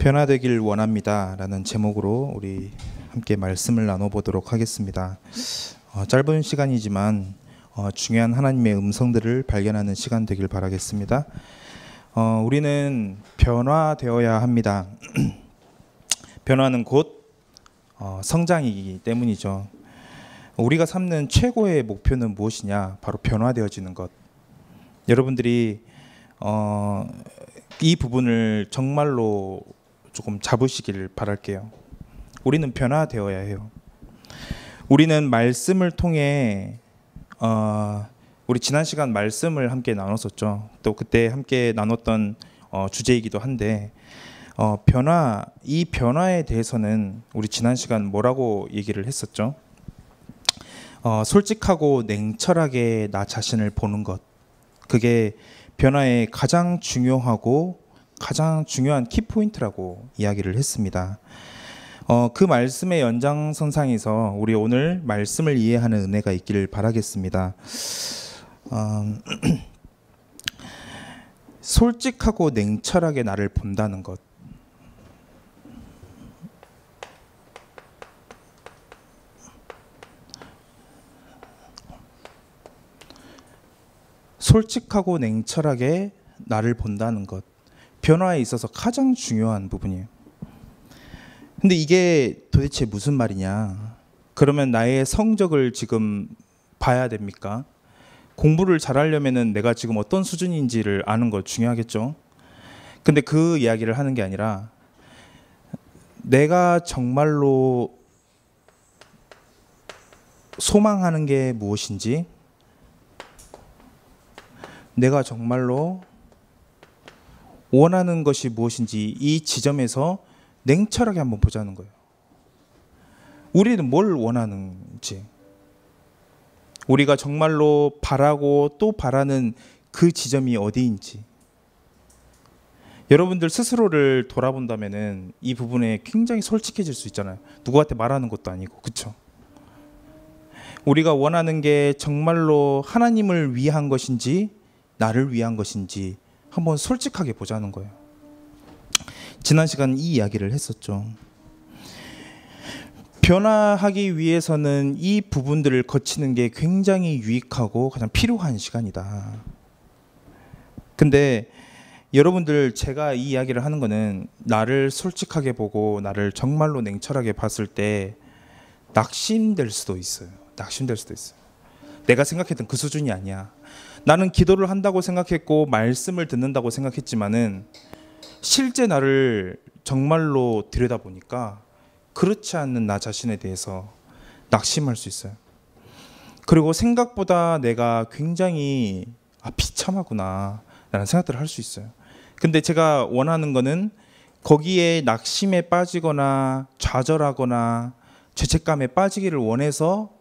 변화되길 원합니다 라는 제목으로 우리 함께 말씀을 나눠보도록 하겠습니다. 짧은 시간이지만 중요한 하나님의 음성들을 발견하는 시간 되길 바라겠습니다. 우리는 변화되어야 합니다. 변화는 곧 성장이기 때문이죠. 우리가 삼는 최고의 목표는 무엇이냐? 바로 변화되어지는 것. 여러분들이 이 부분을 정말로 조금 잡으시길 바랄게요. 우리는 변화되어야 해요. 우리는 말씀을 통해 우리 지난 시간 말씀을 함께 나눴었죠. 또 그때 함께 나눴던 주제이기도 한데 이 변화에 대해서는 우리 지난 시간 뭐라고 얘기를 했었죠? 솔직하고 냉철하게 나 자신을 보는 것, 그게 변화의 가장 중요하고 가장 중요한 키포인트라고 이야기를 했습니다. 그 말씀의 연장선상에서 우리 오늘 말씀을 이해하는 은혜가 있기를 바라겠습니다. 솔직하고 냉철하게 나를 본다는 것. 솔직하고 냉철하게 나를 본다는 것. 변화에 있어서 가장 중요한 부분이에요. 근데 이게 도대체 무슨 말이냐? 그러면 나의 성적을 지금 봐야 됩니까? 공부를 잘하려면은 내가 지금 어떤 수준인지를 아는 거 중요하겠죠? 근데 그 이야기를 하는 게 아니라 내가 정말로 소망하는 게 무엇인지, 내가 정말로 원하는 것이 무엇인지 이 지점에서 냉철하게 한번 보자는 거예요. 우리는 뭘 원하는지, 우리가 정말로 바라고 또 바라는 그 지점이 어디인지. 여러분들 스스로를 돌아본다면은 이 부분에 굉장히 솔직해질 수 있잖아요. 누구한테 말하는 것도 아니고, 그렇죠? 우리가 원하는 게 정말로 하나님을 위한 것인지 나를 위한 것인지 한번 솔직하게 보자는 거예요. 지난 시간 이 이야기를 했었죠. 변화하기 위해서는 이 부분들을 거치는 게 굉장히 유익하고 가장 필요한 시간이다. 근데 여러분들, 제가 이 이야기를 하는 거는 나를 솔직하게 보고 나를 정말로 냉철하게 봤을 때 낙심될 수도 있어요. 낙심될 수도 있어요. 내가 생각했던 그 수준이 아니야. 나는 기도를 한다고 생각했고 말씀을 듣는다고 생각했지만은 실제 나를 정말로 들여다보니까 그렇지 않는 나 자신에 대해서 낙심할 수 있어요. 그리고 생각보다 내가 굉장히 비참하구나 라는 생각들을 할 수 있어요. 근데 제가 원하는 거는 거기에 낙심에 빠지거나 좌절하거나 죄책감에 빠지기를 원해서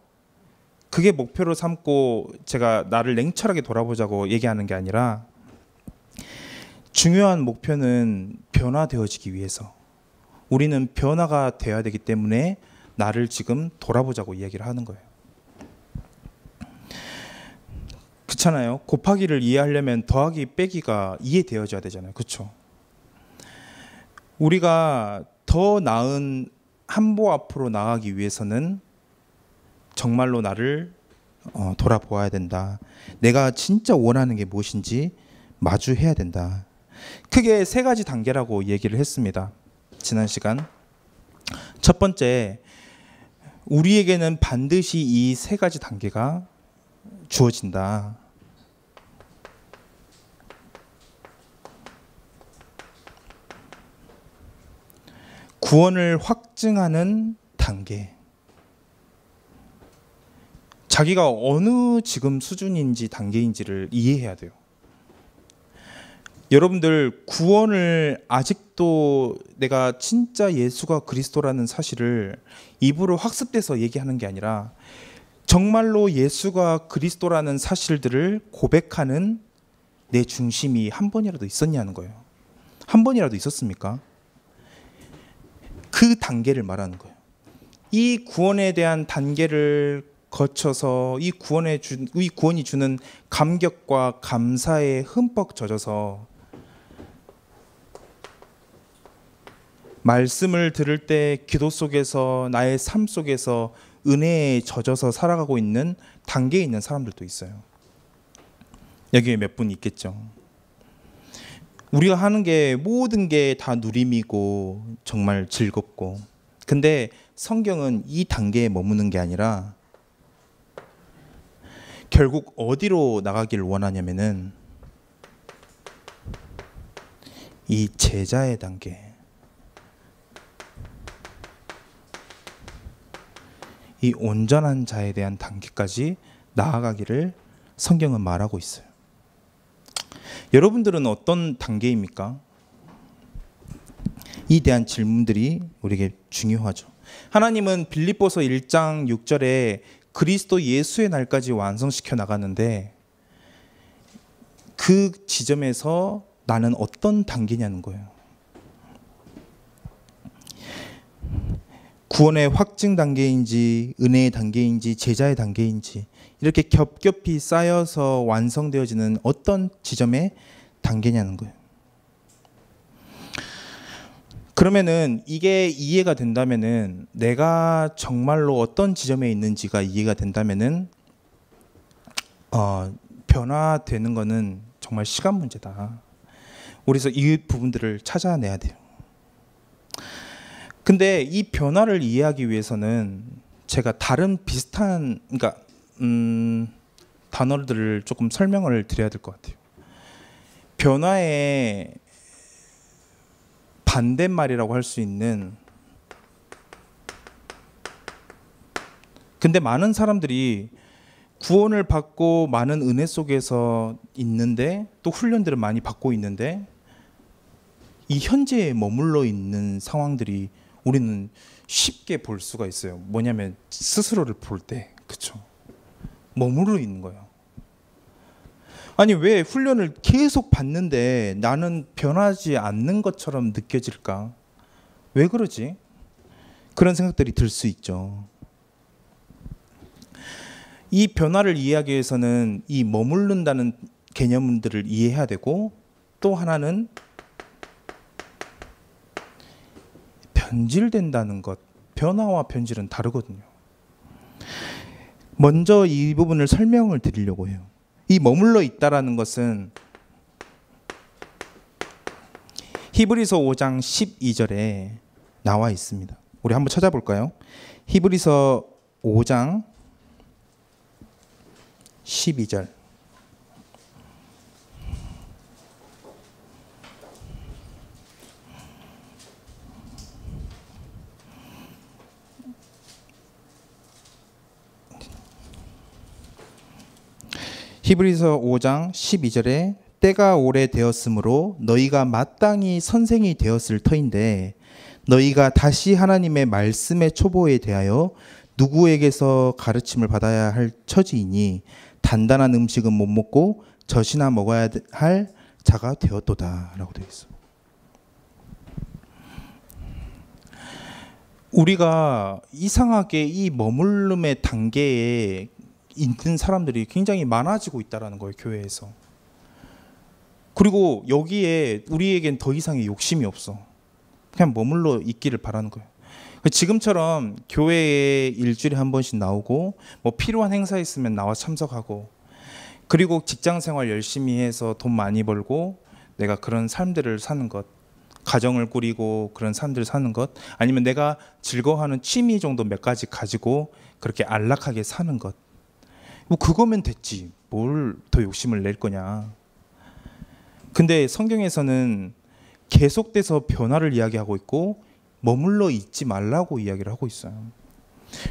그게 목표로 삼고 제가 나를 냉철하게 돌아보자고 얘기하는 게 아니라, 중요한 목표는 변화되어지기 위해서, 우리는 변화가 되어야 되기 때문에 나를 지금 돌아보자고 이야기를 하는 거예요. 그렇잖아요. 곱하기를 이해하려면 더하기 빼기가 이해되어져야 되잖아요. 그렇죠? 우리가 더 나은 한보 앞으로 나가기 위해서는 정말로 나를 돌아보아야 된다. 내가 진짜 원하는 게 무엇인지 마주해야 된다. 크게 세 가지 단계라고 얘기를 했습니다. 지난 시간. 첫 번째, 우리에게는 반드시 이 세 가지 단계가 주어진다. 구원을 확증하는 단계. 자기가 어느 지금 수준인지 단계인지를 이해해야 돼요. 여러분들, 구원을 아직도 내가 진짜 예수가 그리스도라는 사실을 입으로 학습돼서 얘기하는 게 아니라 정말로 예수가 그리스도라는 사실들을 고백하는 내 중심이 한 번이라도 있었냐는 거예요. 한 번이라도 있었습니까? 그 단계를 말하는 거예요. 이 구원에 대한 단계를 거쳐서 이 구원이 주는 감격과 감사에 흠뻑 젖어서 말씀을 들을 때 기도 속에서 나의 삶 속에서 은혜에 젖어서 살아가고 있는 단계에 있는 사람들도 있어요. 여기에 몇 분 있겠죠. 우리가 하는 게 모든 게 다 누림이고 정말 즐겁고, 근데 성경은 이 단계에 머무는 게 아니라 결국 어디로 나가길 원하냐면은 이 제자의 단계, 이 온전한 자에 대한 단계까지 나아가기를 성경은 말하고 있어요. 여러분들은 어떤 단계입니까? 이 대한 질문들이 우리에게 중요하죠. 하나님은 빌립보서 1장 6절에 그리스도 예수의 날까지 완성시켜 나가는데 그 지점에서 나는 어떤 단계냐는 거예요. 구원의 확증 단계인지 은혜의 단계인지 제자의 단계인지 이렇게 겹겹이 쌓여서 완성되어지는 어떤 지점의 단계냐는 거예요. 그러면은 이게 이해가 된다면은, 내가 정말로 어떤 지점에 있는지가 이해가 된다면은 변화되는 거는 정말 시간 문제다. 그래서 이 부분들을 찾아내야 돼요. 근데 이 변화를 이해하기 위해서는 제가 다른 비슷한 단어들을 조금 설명을 드려야 될 것 같아요. 변화의 반대말이라고 할 수 있는, 근데 많은 사람들이 구원을 받고 많은 은혜 속에서 있는데 또 훈련들을 많이 받고 있는데 이 현재에 머물러 있는 상황들이 우리는 쉽게 볼 수가 있어요. 뭐냐면 스스로를 볼 때, 그렇죠? 머무르 있는 거예요. 아니 왜 훈련을 계속 받는데 나는 변하지 않는 것처럼 느껴질까? 왜 그러지? 그런 생각들이 들 수 있죠. 이 변화를 이해하기 위해서는 이 머무른다는 개념들을 이해해야 되고, 또 하나는 변질된다는 것. 변화와 변질은 다르거든요. 먼저 이 부분을 설명을 드리려고 해요. 이 머물러 있다라는 것은 히브리서 5장 12절에 나와 있습니다. 우리 한번 찾아볼까요? 히브리서 5장 12절. 히브리서 5장 12절에 때가 오래되었으므로 너희가 마땅히 선생이 되었을 터인데 너희가 다시 하나님의 말씀의 초보에 대하여 누구에게서 가르침을 받아야 할 처지이니 단단한 음식은 못 먹고 젖이나 먹어야 할 자가 되었도다 라고 되어 있어요. 우리가 이상하게 이 머물름의 단계에 있는 사람들이 굉장히 많아지고 있다는 거예요, 교회에서. 그리고 여기에 우리에겐 더 이상의 욕심이 없어. 그냥 머물러 있기를 바라는 거예요. 지금처럼 교회에 일주일에 한 번씩 나오고 뭐 필요한 행사 있으면 나와 참석하고, 그리고 직장 생활 열심히 해서 돈 많이 벌고 내가 그런 삶들을 사는 것, 가정을 꾸리고 그런 삶들을 사는 것, 아니면 내가 즐거워하는 취미 정도 몇 가지 가지고 그렇게 안락하게 사는 것, 뭐 그거면 됐지 뭘 더 욕심을 낼 거냐. 근데 성경에서는 계속돼서 변화를 이야기하고 있고 머물러 있지 말라고 이야기를 하고 있어요.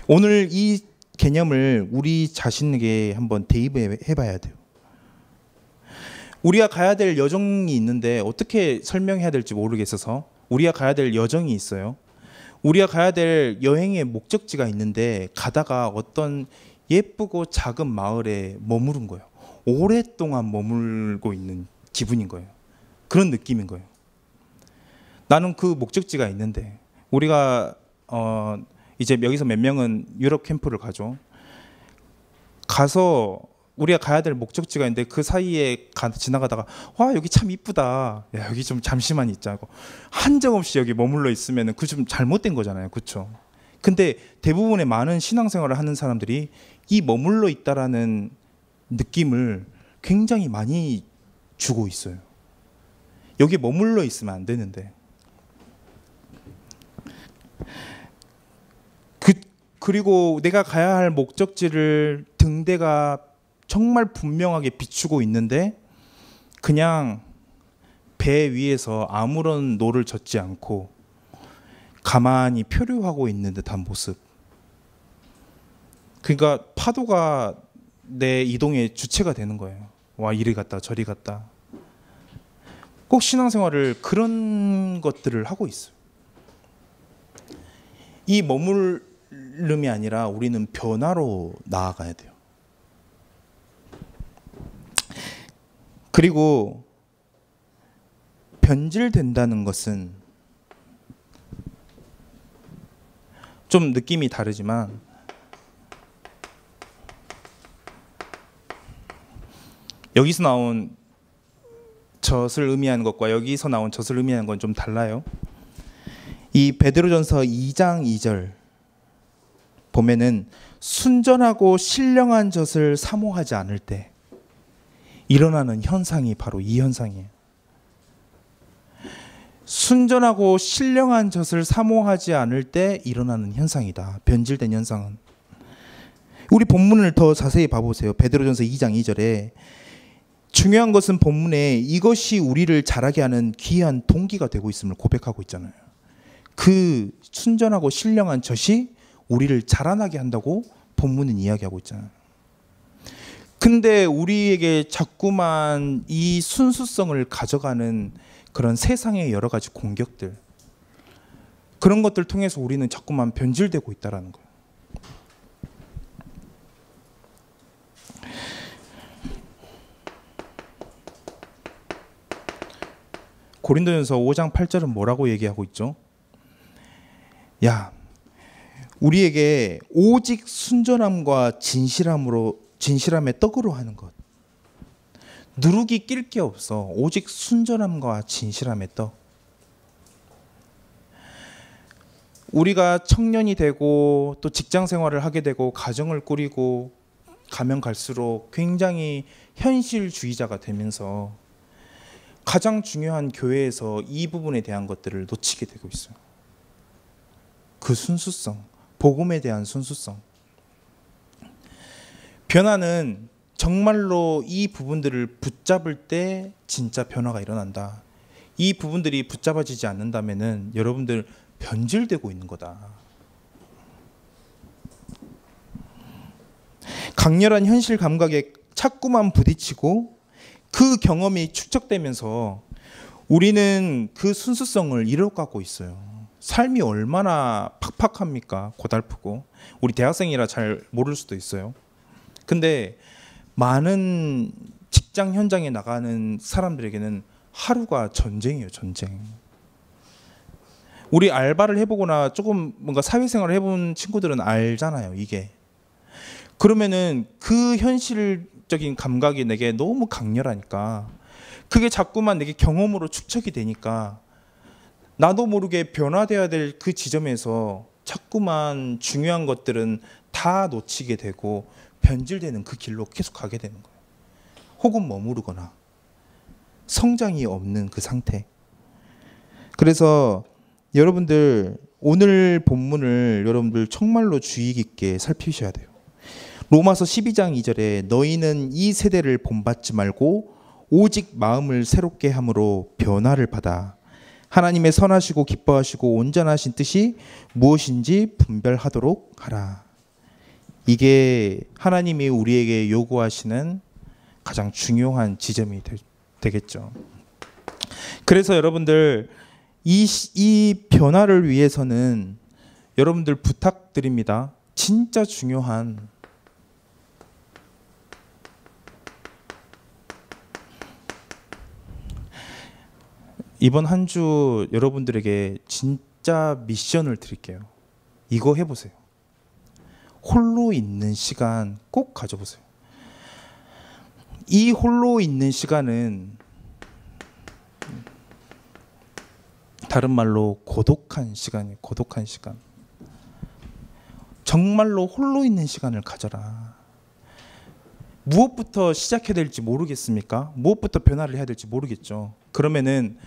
오늘 이 개념을 우리 자신에게 한번 대입해 봐야 돼요. 우리가 가야 될 여정이 있는데 어떻게 설명해야 될지 모르겠어서, 우리가 가야 될 여정이 있어요. 우리가 가야 될 여행의 목적지가 있는데 가다가 어떤 예쁘고 작은 마을에 머무른 거예요. 오랫동안 머물고 있는 기분인 거예요. 그런 느낌인 거예요. 나는 그 목적지가 있는데, 우리가 이제 여기서 몇 명은 유럽 캠프를 가죠. 가서 우리가 가야 될 목적지가 있는데 그 사이에 지나가다가 와 여기 참 이쁘다, 야 여기 좀 잠시만 있자고 한정없이 여기 머물러 있으면 그 좀 잘못된 거잖아요, 그렇죠? 근데 대부분의 많은 신앙생활을 하는 사람들이 이 머물러 있다라는 느낌을 굉장히 많이 주고 있어요. 여기 머물러 있으면 안 되는데. 그리고 내가 가야 할 목적지를 등대가 정말 분명하게 비추고 있는데 그냥 배 위에서 아무런 노를 젓지 않고 가만히 표류하고 있는 듯한 모습. 그러니까 파도가 내 이동의 주체가 되는 거예요. 와 이리 갔다 저리 갔다. 꼭 신앙생활을 그런 것들을 하고 있어요. 이 머물름이 아니라 우리는 변화로 나아가야 돼요. 그리고 변질된다는 것은 좀 느낌이 다르지만 여기서 나온 젖을 의미하는 것과 여기서 나온 젖을 의미하는 건 좀 달라요. 이 베드로전서 2장 2절 보면은 순전하고 신령한 젖을 사모하지 않을 때 일어나는 현상이 바로 이 현상이에요. 순전하고 신령한 젖을 사모하지 않을 때 일어나는 현상이다. 변질된 현상은. 우리 본문을 더 자세히 봐보세요. 베드로전서 2장 2절에 중요한 것은 본문에 이것이 우리를 자라게 하는 귀한 동기가 되고 있음을 고백하고 있잖아요. 그 순전하고 신령한 젖이 우리를 자라나게 한다고 본문은 이야기하고 있잖아요. 근데 우리에게 자꾸만 이 순수성을 가져가는 그런 세상의 여러 가지 공격들, 그런 것들 통해서 우리는 자꾸만 변질되고 있다는 거예요. 고린도전서 5장 8절은 뭐라고 얘기하고 있죠? 야, 우리에게 오직 순전함과 진실함의 떡으로 하는 것. 누룩이 낄 게 없어. 오직 순전함과 진실함의 떡. 우리가 청년이 되고 또 직장 생활을 하게 되고 가정을 꾸리고 가면 갈수록 굉장히 현실주의자가 되면서 가장 중요한 교회에서 이 부분에 대한 것들을 놓치게 되고 있어요. 그 순수성, 복음에 대한 순수성. 변화는 정말로 이 부분들을 붙잡을 때 진짜 변화가 일어난다. 이 부분들이 붙잡아지지 않는다면은 여러분들 변질되고 있는 거다. 강렬한 현실 감각에 자꾸만 부딪히고 그 경험이 축적되면서 우리는 그 순수성을 잃어가고 있어요. 삶이 얼마나 팍팍합니까? 고달프고. 우리 대학생이라 잘 모를 수도 있어요. 근데 많은 직장 현장에 나가는 사람들에게는 하루가 전쟁이에요, 전쟁. 우리 알바를 해보거나 조금 뭔가 사회생활을 해본 친구들은 알잖아요, 이게. 그러면은 그 현실적인 감각이 내게 너무 강렬하니까 그게 자꾸만 내게 경험으로 축적이 되니까 나도 모르게 변화되어야 될 그 지점에서 자꾸만 중요한 것들은 다 놓치게 되고 변질되는 그 길로 계속 가게 되는 거예요. 혹은 머무르거나 성장이 없는 그 상태. 그래서 여러분들 오늘 본문을 여러분들 정말로 주의 깊게 살피셔야 돼요. 로마서 12장 2절에 너희는 이 세대를 본받지 말고 오직 마음을 새롭게 함으로 변화를 받아 하나님의 선하시고 기뻐하시고 온전하신 뜻이 무엇인지 분별하도록 하라. 이게 하나님이 우리에게 요구하시는 가장 중요한 지점이 되겠죠. 그래서 여러분들 이 변화를 위해서는 여러분들 부탁드립니다. 진짜 중요한 이번 한 주 여러분들에게 진짜 미션을 드릴게요. 이거 해보세요. 홀로 있는 시간 꼭 가져보세요. 이 홀로 있는 시간은 다른 말로 고독한 시간이에요. 고독한 시간. 정말로 홀로 있는 시간을 가져라. 무엇부터 시작해야 될지 모르겠습니까? 무엇부터 변화를 해야 될지 모르겠죠. 그러면은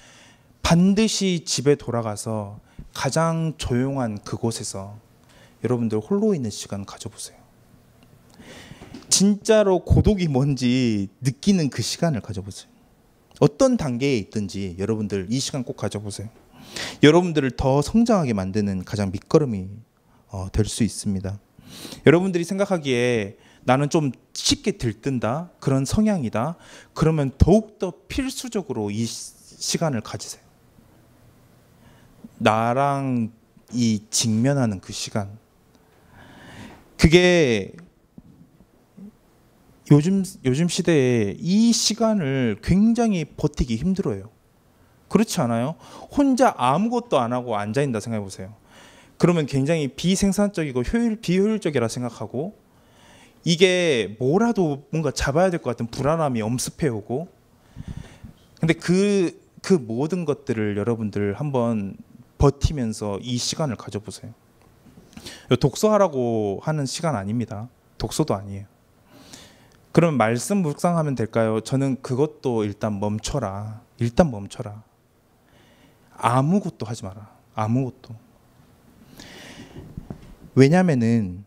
반드시 집에 돌아가서 가장 조용한 그곳에서 여러분들 홀로 있는 시간 가져보세요. 진짜로 고독이 뭔지 느끼는 그 시간을 가져보세요. 어떤 단계에 있든지 여러분들 이 시간 꼭 가져보세요. 여러분들을 더 성장하게 만드는 가장 밑거름이 될 수 있습니다. 여러분들이 생각하기에 나는 좀 쉽게 들뜬다, 그런 성향이다, 그러면 더욱더 필수적으로 이 시간을 가지세요. 나랑 이 직면하는 그 시간. 그게 요즘 시대에 이 시간을 굉장히 버티기 힘들어요. 그렇지 않아요? 혼자 아무것도 안 하고 앉아있다 생각해 보세요. 그러면 굉장히 비생산적이고 비효율적이라 생각하고, 이게 뭐라도 뭔가 잡아야 될 것 같은 불안함이 엄습해 오고, 근데 그 모든 것들을 여러분들 한번 버티면서 이 시간을 가져보세요. 독서하라고 하는 시간 아닙니다. 독서도 아니에요. 그럼 말씀 묵상하면 될까요? 저는 그것도 일단 멈춰라. 일단 멈춰라. 아무것도 하지 마라. 아무것도. 왜냐면은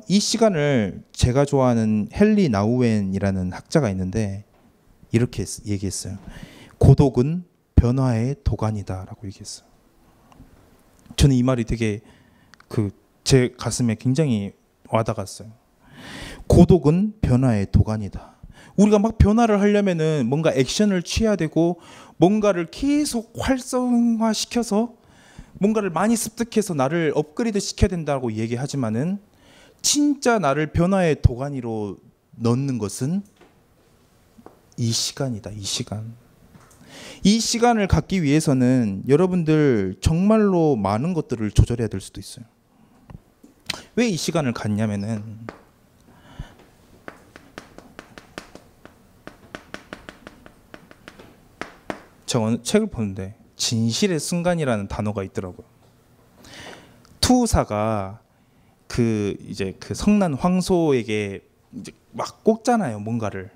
이 시간을 제가 좋아하는 헨리 나우엔이라는 학자가 있는데 이렇게 얘기했어요. 고독은 변화의 도가니다라고 얘기했어요. 저는 이 말이 되게 제 가슴에 굉장히 와닿았어요. 고독은 변화의 도가니다. 우리가 막 변화를 하려면은 뭔가 액션을 취해야 되고, 뭔가를 계속 활성화시켜서 뭔가를 많이 습득해서 나를 업그레이드 시켜야 된다고 얘기하지만은, 진짜 나를 변화의 도가니로 넣는 것은 이 시간이다. 이 시간. 이 시간을 갖기 위해서는 여러분들 정말로 많은 것들을 조절해야 될 수도 있어요. 왜 이 시간을 갖냐면은, 제가 책을 보는데 진실의 순간이라는 단어가 있더라고요. 투사가 그 성난 황소에게 이제 막 꽂잖아요. 뭔가를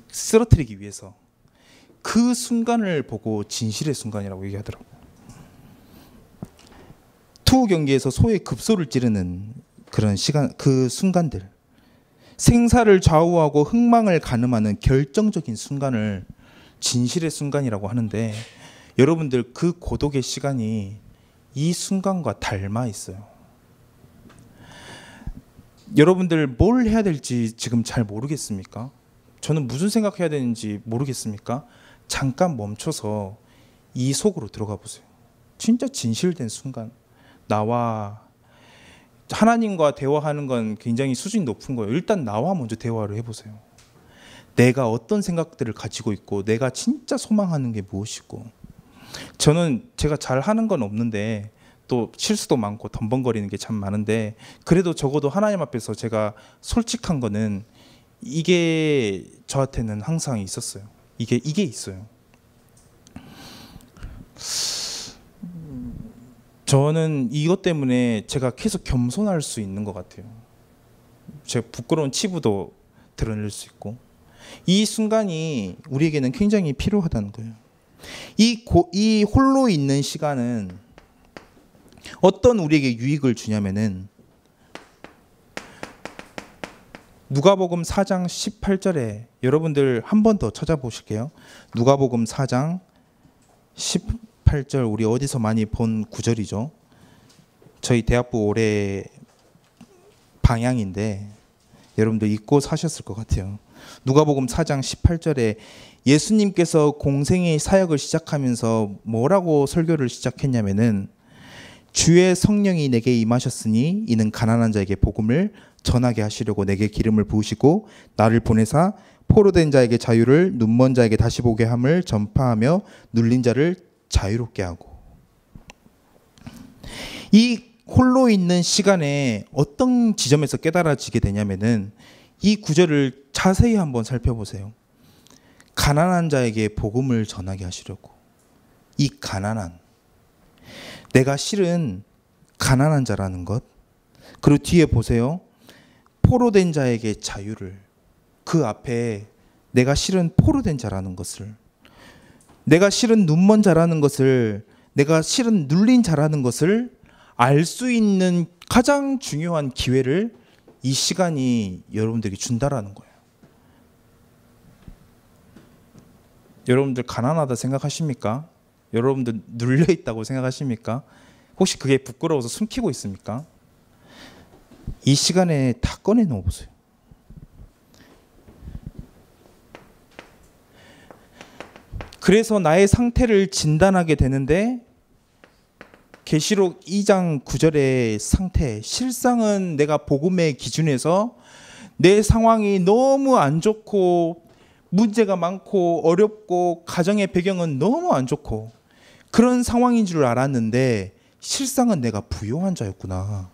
쓰러뜨리기 위해서. 그 순간을 보고 진실의 순간이라고 얘기하더라고요. 투 경기에서 소의 급소를 찌르는 그런 시간, 그 순간들, 생사를 좌우하고 흥망을 가늠하는 결정적인 순간을 진실의 순간이라고 하는데, 여러분들 그 고독의 시간이 이 순간과 닮아 있어요. 여러분들 뭘 해야 될지 지금 잘 모르겠습니까? 저는 무슨 생각해야 되는지 모르겠습니까? 잠깐 멈춰서 이 속으로 들어가 보세요. 진짜 진실된 순간. 나와 하나님과 대화하는 건 굉장히 수준이 높은 거예요. 일단 나와 먼저 대화를 해보세요. 내가 어떤 생각들을 가지고 있고, 내가 진짜 소망하는 게 무엇이고. 저는 제가 잘하는 건 없는데, 또 실수도 많고 덤벙거리는 게 참 많은데, 그래도 적어도 하나님 앞에서 제가 솔직한 거는 이게 저한테는 항상 있었어요. 이게 있어요. 저는 이것 때문에 제가 계속 겸손할 수 있는 것 같아요. 제가 부끄러운 치부도 드러낼 수 있고, 이 순간이 우리에게는 굉장히 필요하다는 거예요. 이 홀로 있는 시간은 어떤 우리에게 유익을 주냐면은, 누가복음 4장 18절에 여러분들 한 번 더 찾아보실게요. 누가복음 4장 18절, 우리 어디서 많이 본 구절이죠. 저희 대학부 올해 방향인데 여러분들 잊고 사셨을 것 같아요. 누가복음 4장 18절에 예수님께서 공생의 사역을 시작하면서 뭐라고 설교를 시작했냐면은, 주의 성령이 내게 임하셨으니 이는 가난한 자에게 복음을 전하게 하시려고 내게 기름을 부으시고 나를 보내사 포로된 자에게 자유를, 눈먼 자에게 다시 보게 함을 전파하며 눌린 자를 자유롭게 하고. 이 홀로 있는 시간에 어떤 지점에서 깨달아지게 되냐면은, 이 구절을 자세히 한번 살펴보세요. 가난한 자에게 복음을 전하게 하시려고. 이 가난한, 내가 실은 가난한 자라는 것. 그리고 뒤에 보세요. 포로된 자에게 자유를. 그 앞에 내가 실은 포로된 자라는 것을, 내가 실은 눈먼 자라는 것을, 내가 실은 눌린 자라는 것을 알 수 있는 가장 중요한 기회를 이 시간이 여러분들에게 준다라는 거예요. 여러분들 가난하다 생각하십니까? 여러분들 눌려 있다고 생각하십니까? 혹시 그게 부끄러워서 숨기고 있습니까? 이 시간에 다 꺼내놓아 보세요. 그래서 나의 상태를 진단하게 되는데, 계시록 2장 9절의 상태, 실상은 내가 복음의 기준에서 내 상황이 너무 안 좋고 문제가 많고 어렵고 가정의 배경은 너무 안 좋고 그런 상황인 줄 알았는데, 실상은 내가 부요한 자였구나.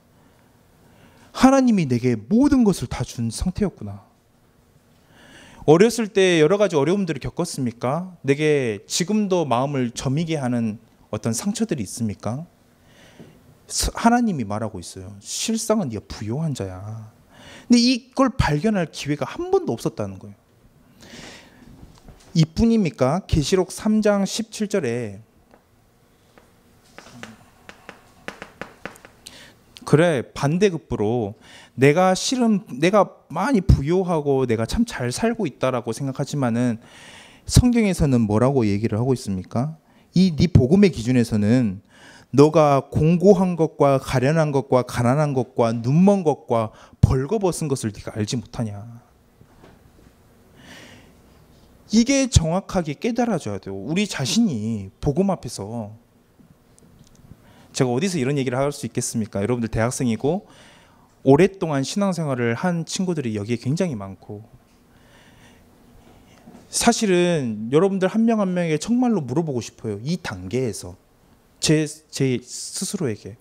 하나님이 내게 모든 것을 다 준 상태였구나. 어렸을 때 여러 가지 어려움들을 겪었습니까? 내게 지금도 마음을 저미게 하는 어떤 상처들이 있습니까? 하나님이 말하고 있어요. 실상은 네가 부요한 자야. 근데 이걸 발견할 기회가 한 번도 없었다는 거예요. 이뿐입니까? 계시록 3장 17절에 그래, 반대급부로 내가 실은 내가 많이 부요하고 내가 참 잘 살고 있다라고 생각하지만은 성경에서는 뭐라고 얘기를 하고 있습니까? 이 네 복음의 기준에서는 너가 공고한 것과 가련한 것과 가난한 것과 눈먼 것과 벌거벗은 것을 네가 알지 못하냐. 이게 정확하게 깨달아져야 돼요. 우리 자신이 복음 앞에서. 제가 어디서 이런 얘기를 할 수 있겠습니까? 여러분들 대학생이고 오랫동안 신앙생활을 한 친구들이 여기에 굉장히 많고, 사실은 여러분들 한 명 한 명에게 정말로 물어보고 싶어요. 이 단계에서 제 스스로에게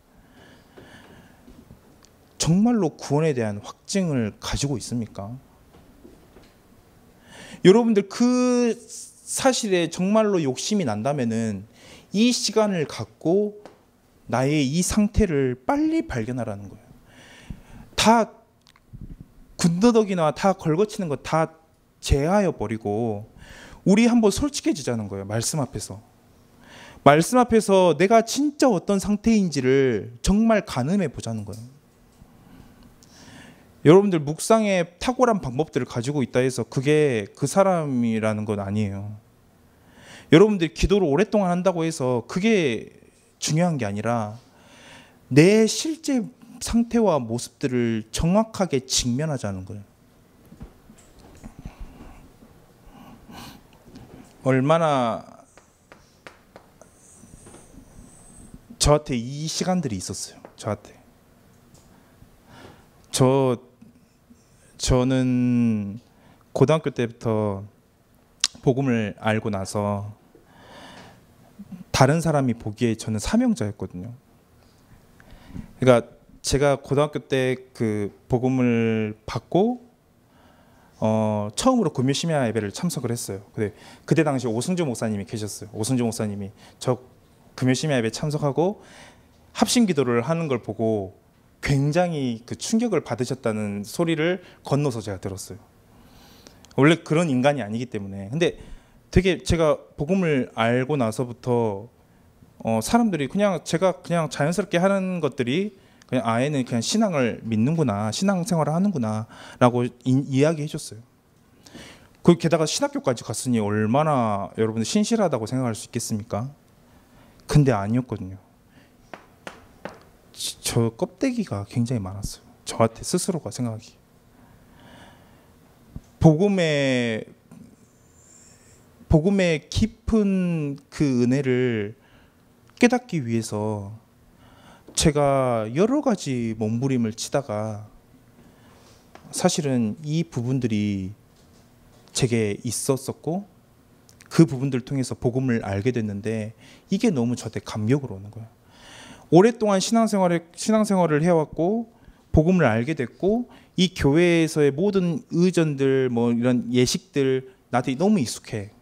정말로 구원에 대한 확증을 가지고 있습니까? 여러분들 그 사실에 정말로 욕심이 난다면은 이 시간을 갖고 나의 이 상태를 빨리 발견하라는 거예요. 다 군더더기나 다 걸거치는 거 다 제하여 버리고 우리 한번 솔직해지자는 거예요. 말씀 앞에서. 말씀 앞에서 내가 진짜 어떤 상태인지를 정말 가늠해 보자는 거예요. 여러분들 묵상에 탁월한 방법들을 가지고 있다 해서 그게 그 사람이라는 건 아니에요. 여러분들이 기도를 오랫동안 한다고 해서 그게 중요한 게 아니라 내 실제 상태와 모습들을 정확하게 직면하자는 거예요. 얼마나 저한테 이 시간들이 있었어요. 저는 고등학교 때부터 복음을 알고 나서 다른 사람이 보기에 저는 사명자였거든요. 그러니까 제가 고등학교 때 그 복음을 받고 처음으로 금요 심야 예배를 참석을 했어요. 근데 그때 당시 오승조 목사님이 계셨어요. 오승조 목사님이 저 금요 심야 예배 참석하고 합심 기도를 하는 걸 보고 굉장히 그 충격을 받으셨다는 소리를 건너서 제가 들었어요. 원래 그런 인간이 아니기 때문에. 근데 되게 제가 복음을 알고 나서부터 사람들이 제가 그냥 자연스럽게 하는 것들이 그냥 아예는 그냥 신앙을 믿는구나, 신앙생활을 하는구나라고 이야기해 줬어요. 그 게다가 신학교까지 갔으니 얼마나 여러분들 신실하다고 생각할 수 있겠습니까? 근데 아니었거든요. 저 껍데기가 굉장히 많았어요. 저한테 스스로가 생각하기. 복음의 깊은 그 은혜를 깨닫기 위해서 제가 여러 가지 몸부림을 치다가 사실은 이 부분들이 제게 있었었고 그 부분들을 통해서 복음을 알게 됐는데 이게 너무 저한테 감격으로 오는 거예요. 오랫동안 신앙생활을 해왔고 복음을 알게 됐고 이 교회에서의 모든 의전들 뭐 이런 예식들 나한테 너무 익숙해.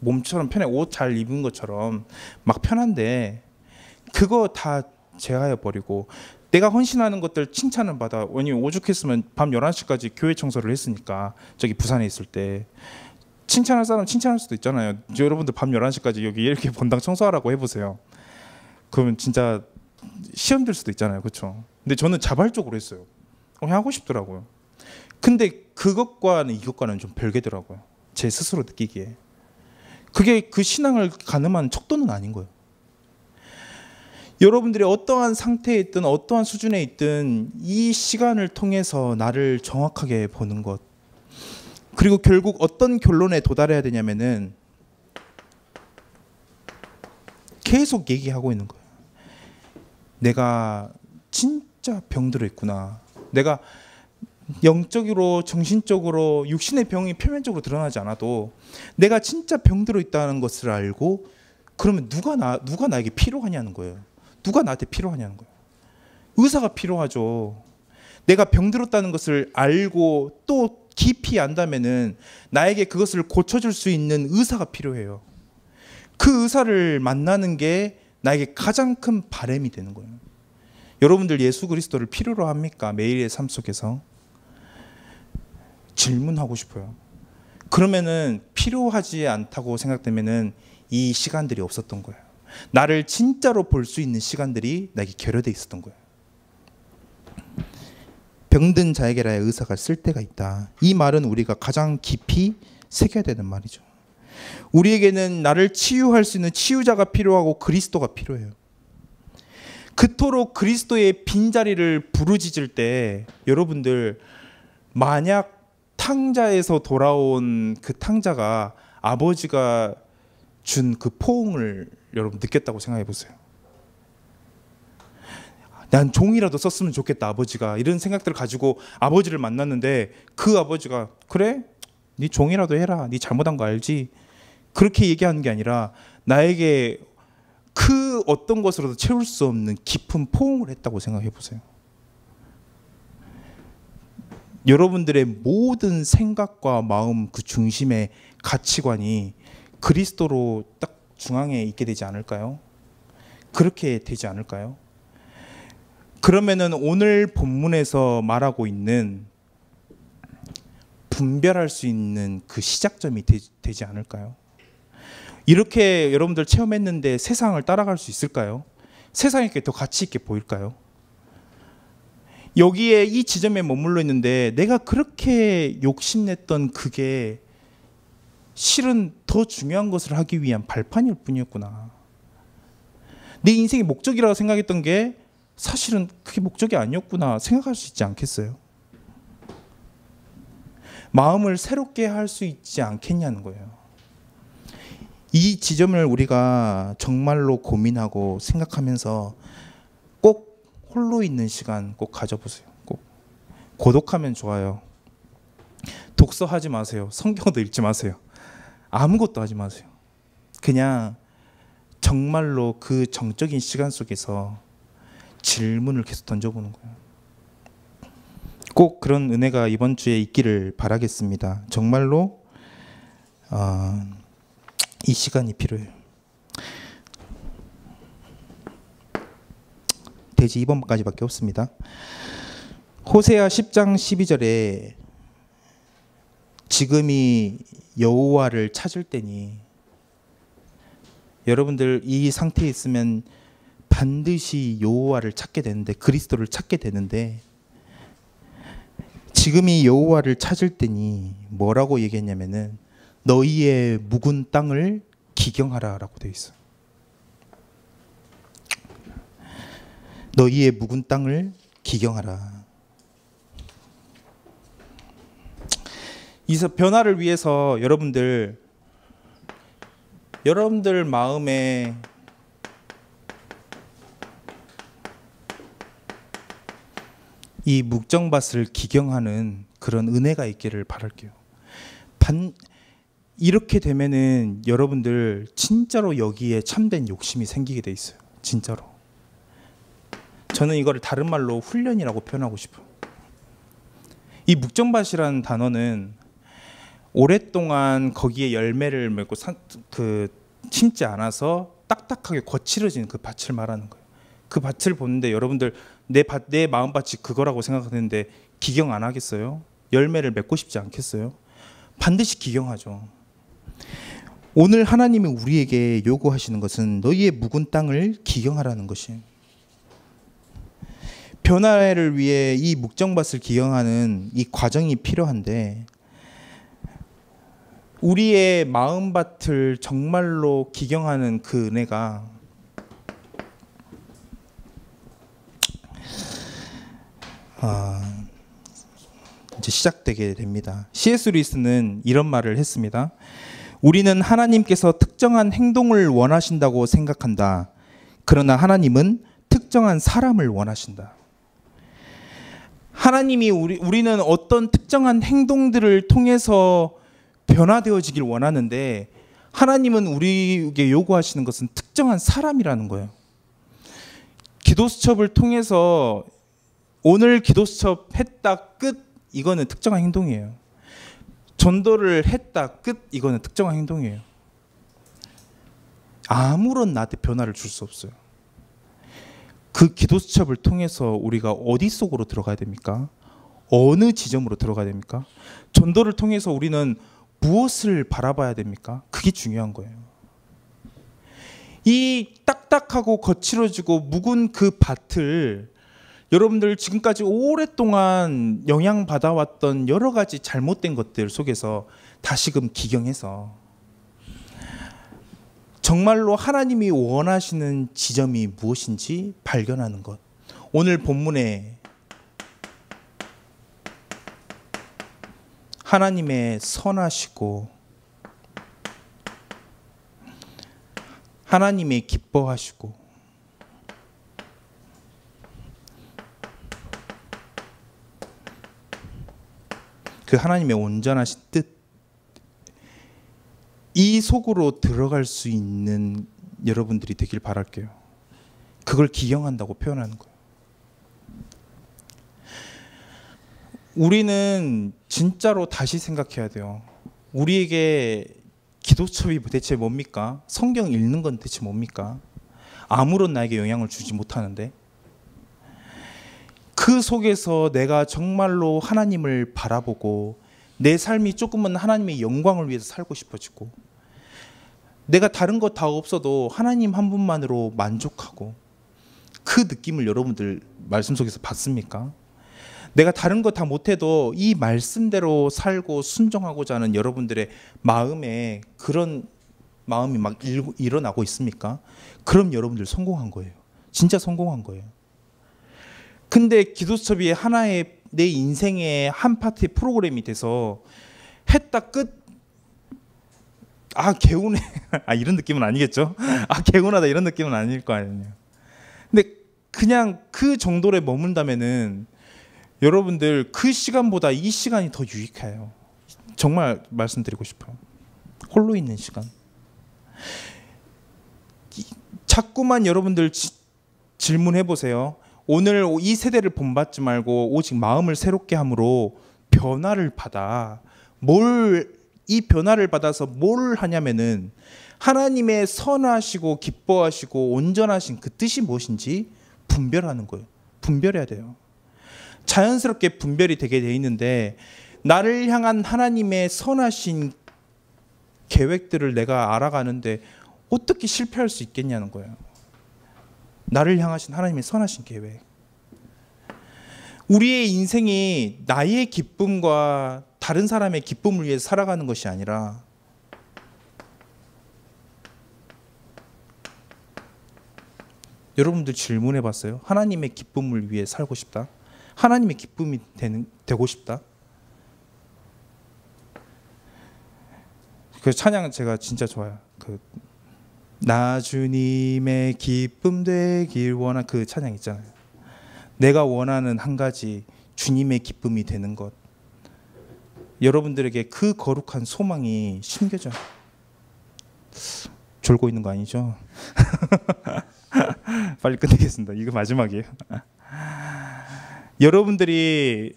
몸처럼 편해. 옷 잘 입은 것처럼 막 편한데 그거 다 제하여 버리고 내가 헌신하는 것들 칭찬을 받아. 왜냐면 오죽했으면 밤 11시까지 교회 청소를 했으니까. 저기 부산에 있을 때 칭찬할 사람 칭찬할 수도 있잖아요. 여러분들 밤 11시까지 여기 이렇게 본당 청소하라고 해보세요. 그러면 진짜 시험 들 수도 있잖아요. 그렇죠? 근데 저는 자발적으로 했어요. 그냥 하고 싶더라고요. 근데 그것과는 이것과는 좀 별개더라고요. 제 스스로 느끼기에. 그게 그 신앙을 가늠한 척도는 아닌 거예요. 여러분들이 어떠한 상태에 있든 어떠한 수준에 있든 이 시간을 통해서 나를 정확하게 보는 것. 그리고 결국 어떤 결론에 도달해야 되냐면은 계속 얘기하고 있는 거예요. 내가 진짜 병들어 있구나. 내가 영적으로 정신적으로 육신의 병이 표면적으로 드러나지 않아도 내가 진짜 병들어 있다는 것을 알고 그러면 누가 나에게 필요하냐는 거예요. 누가 나한테 필요하냐는 거예요. 의사가 필요하죠. 내가 병들었다는 것을 알고 또 깊이 안다면은 나에게 그것을 고쳐줄 수 있는 의사가 필요해요. 그 의사를 만나는 게 나에게 가장 큰 바람이 되는 거예요. 여러분들 예수 그리스도를 필요로 합니까? 매일의 삶 속에서 질문하고 싶어요. 그러면은 필요하지 않다고 생각되면은 이 시간들이 없었던 거예요. 나를 진짜로 볼 수 있는 시간들이 나에게 결여돼 있었던 거예요. 병든 자에게라야 의사가 쓸 때가 있다. 이 말은 우리가 가장 깊이 새겨야 되는 말이죠. 우리에게는 나를 치유할 수 있는 치유자가 필요하고 그리스도가 필요해요. 그토록 그리스도의 빈자리를 부르짖을 때 여러분들 만약 탕자에서 돌아온 그 탕자가 아버지가 준 그 포옹을 여러분 느꼈다고 생각해 보세요. 난 종이라도 썼으면 좋겠다 아버지가 이런 생각들을 가지고 아버지를 만났는데 그 아버지가 그래? 네 종이라도 해라. 네 잘못한 거 알지? 그렇게 얘기하는 게 아니라 나에게 그 어떤 것으로도 채울 수 없는 깊은 포옹을 했다고 생각해 보세요. 여러분들의 모든 생각과 마음 그 중심의 가치관이 그리스도로 딱 중앙에 있게 되지 않을까요? 그렇게 되지 않을까요? 그러면은 오늘 본문에서 말하고 있는 분별할 수 있는 그 시작점이 되지 않을까요? 이렇게 여러분들 체험했는데 세상을 따라갈 수 있을까요? 세상에게 더 가치 있게 보일까요? 여기에 이 지점에 머물러 있는데 내가 그렇게 욕심냈던 그게 실은 더 중요한 것을 하기 위한 발판일 뿐이었구나. 내 인생의 목적이라고 생각했던 게 사실은 그게 목적이 아니었구나 생각할 수 있지 않겠어요? 마음을 새롭게 할 수 있지 않겠냐는 거예요. 이 지점을 우리가 정말로 고민하고 생각하면서 꼭 홀로 있는 시간 꼭 가져보세요. 꼭 고독하면 좋아요. 독서하지 마세요. 성경도 읽지 마세요. 아무것도 하지 마세요. 그냥 정말로 그 정적인 시간 속에서 질문을 계속 던져보는 거예요. 꼭 그런 은혜가 이번 주에 있기를 바라겠습니다. 정말로 이 시간이 필요해요. 대지 2번까지밖에 없습니다. 호세아 10장 12절에 지금이 여호와를 찾을 때니, 여러분들 이 상태에 있으면 반드시 여호와를 찾게 되는데, 그리스도를 찾게 되는데, 지금이 여호와를 찾을 때니 뭐라고 얘기했냐면은 너희의 묵은 땅을 기경하라라고 되어 있어. 너희의 묵은 땅을 기경하라. 이 변화를 위해서 여러분들 마음에 이 묵정밭을 기경하는 그런 은혜가 있기를 바랄게요. 이렇게 되면은 여러분들 진짜로 여기에 참된 욕심이 생기게 돼 있어요. 진짜로. 저는 이거를 다른 말로 훈련이라고 표현하고 싶어요. 이 묵정밭이라는 단어는 오랫동안 거기에 열매를 맺고 심지 않아서 딱딱하게 거칠어진 그 밭을 말하는 거예요. 그 밭을 보는데 여러분들 내 마음밭이 그거라고 생각하는데 기경 안 하겠어요? 열매를 맺고 싶지 않겠어요? 반드시 기경하죠. 오늘 하나님이 우리에게 요구하시는 것은 너희의 묵은 땅을 기경하라는 것이에요. 변화를 위해 이 묵정밭을 기경하는 이 과정이 필요한데 우리의 마음밭을 정말로 기경하는 그 은혜가 이제 시작되게 됩니다. C.S. 루이스는 이런 말을 했습니다. 우리는 하나님께서 특정한 행동을 원하신다고 생각한다. 그러나 하나님은 특정한 사람을 원하신다. 하나님이 우리는 어떤 특정한 행동들을 통해서 변화되어지길 원하는데 하나님은 우리에게 요구하시는 것은 특정한 사람이라는 거예요. 기도수첩을 통해서 오늘 기도수첩 했다 끝 이거는 특정한 행동이에요. 전도를 했다 끝 이거는 특정한 행동이에요. 아무런 나한테 변화를 줄 수 없어요. 그 기도수첩을 통해서 우리가 어디 속으로 들어가야 됩니까? 어느 지점으로 들어가야 됩니까? 전도를 통해서 우리는 무엇을 바라봐야 됩니까? 그게 중요한 거예요. 이 딱딱하고 거칠어지고 묵은 그 밭을 여러분들 지금까지 오랫동안 영향받아왔던 여러 가지 잘못된 것들 속에서 다시금 기경해서 정말로 하나님이 원하시는 지점이 무엇인지 발견하는 것. 오늘 본문에 하나님의 선하시고 하나님의 기뻐하시고 그 하나님의 온전하신 뜻, 이 속으로 들어갈 수 있는 여러분들이 되길 바랄게요. 그걸 기경한다고 표현하는 거예요. 우리는 진짜로 다시 생각해야 돼요. 우리에게 기도첩이 대체 뭡니까? 성경 읽는 건 대체 뭡니까? 아무런 나에게 영향을 주지 못하는데 그 속에서 내가 정말로 하나님을 바라보고 내 삶이 조금은 하나님의 영광을 위해서 살고 싶어지고 내가 다른 것 다 없어도 하나님 한 분만으로 만족하고 그 느낌을 여러분들 말씀 속에서 받습니까? 내가 다른 거 다 못해도 이 말씀대로 살고 순종하고자 하는 여러분들의 마음에 그런 마음이 막 일어나고 있습니까? 그럼 여러분들 성공한 거예요. 진짜 성공한 거예요. 근데 기도수첩이 하나의 내 인생의 한 파트의 프로그램이 돼서 했다 끝. 아 개운해. 아 이런 느낌은 아니겠죠? 아 개운하다 이런 느낌은 아닐 거 아니에요. 근데 그냥 그 정도에 머문다면은 여러분들 그 시간보다 이 시간이 더 유익해요. 정말 말씀드리고 싶어요. 홀로 있는 시간. 자꾸만 여러분들 질문해 보세요. 오늘 이 세대를 본받지 말고 오직 마음을 새롭게 함으로 변화를 받아. 이 변화를 받아서 뭘 하냐면은 하나님의 선하시고 기뻐하시고 온전하신 그 뜻이 무엇인지 분별하는 거예요. 분별해야 돼요. 자연스럽게 분별이 되게 돼 있는데 나를 향한 하나님의 선하신 계획들을 내가 알아가는데 어떻게 실패할 수 있겠냐는 거예요. 나를 향하신 하나님의 선하신 계획. 우리의 인생이 나의 기쁨과 다른 사람의 기쁨을 위해 살아가는 것이 아니라 여러분들 질문해 봤어요? 하나님의 기쁨을 위해 살고 싶다? 하나님의 기쁨이 되고 싶다? 그 찬양 제가 진짜 좋아요. 나 주님의 기쁨 되길 원한 그 찬양 있잖아요. 내가 원하는 한 가지 주님의 기쁨이 되는 것. 여러분들에게 그 거룩한 소망이 심겨져요. 졸고 있는 거 아니죠? 빨리 끝내겠습니다. 이거 마지막이에요. 여러분들이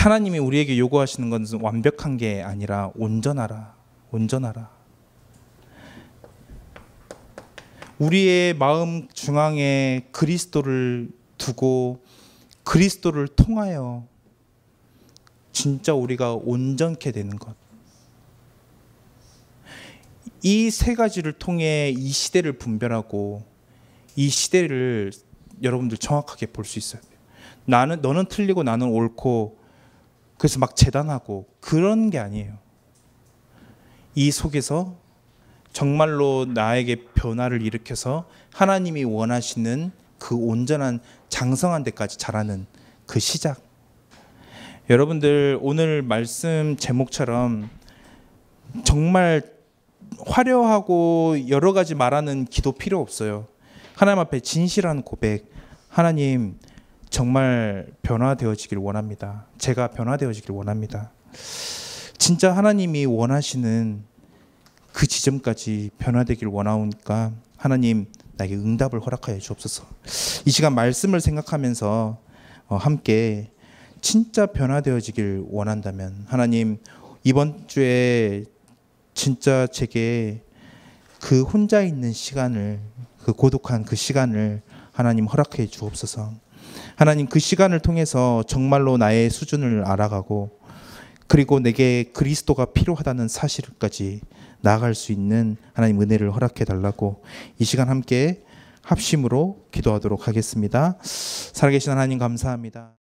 하나님이 우리에게 요구하시는 것은 완벽한 게 아니라 온전하라. 온전하라. 우리의 마음 중앙에 그리스도를 두고 그리스도를 통하여 진짜 우리가 온전케 되는 것. 이 세 가지를 통해 이 시대를 분별하고 이 시대를 여러분들 정확하게 볼 수 있어야 돼요. 너는 틀리고 나는 옳고 그래서 막 재단하고 그런 게 아니에요. 이 속에서 정말로 나에게 변화를 일으켜서 하나님이 원하시는 그 온전한 장성한 데까지 자라는 그 시작. 여러분들 오늘 말씀 제목처럼 정말 화려하고 여러 가지 말하는 기도 필요 없어요. 하나님 앞에 진실한 고백. 하나님 정말 변화되어지길 원합니다. 제가 변화되어지길 원합니다. 진짜 하나님이 원하시는 그 지점까지 변화되길 원하오니까 하나님 나에게 응답을 허락하여 주옵소서. 이 시간 말씀을 생각하면서 함께 진짜 변화되어지길 원한다면 하나님 이번 주에 진짜 제게 그 혼자 있는 시간을, 그 고독한 그 시간을 하나님 허락해 주옵소서. 하나님 그 시간을 통해서 정말로 나의 수준을 알아가고 그리고 내게 그리스도가 필요하다는 사실까지 나아갈 수 있는 하나님 은혜를 허락해 달라고 이 시간 함께 합심으로 기도하도록 하겠습니다. 살아계신 하나님 감사합니다.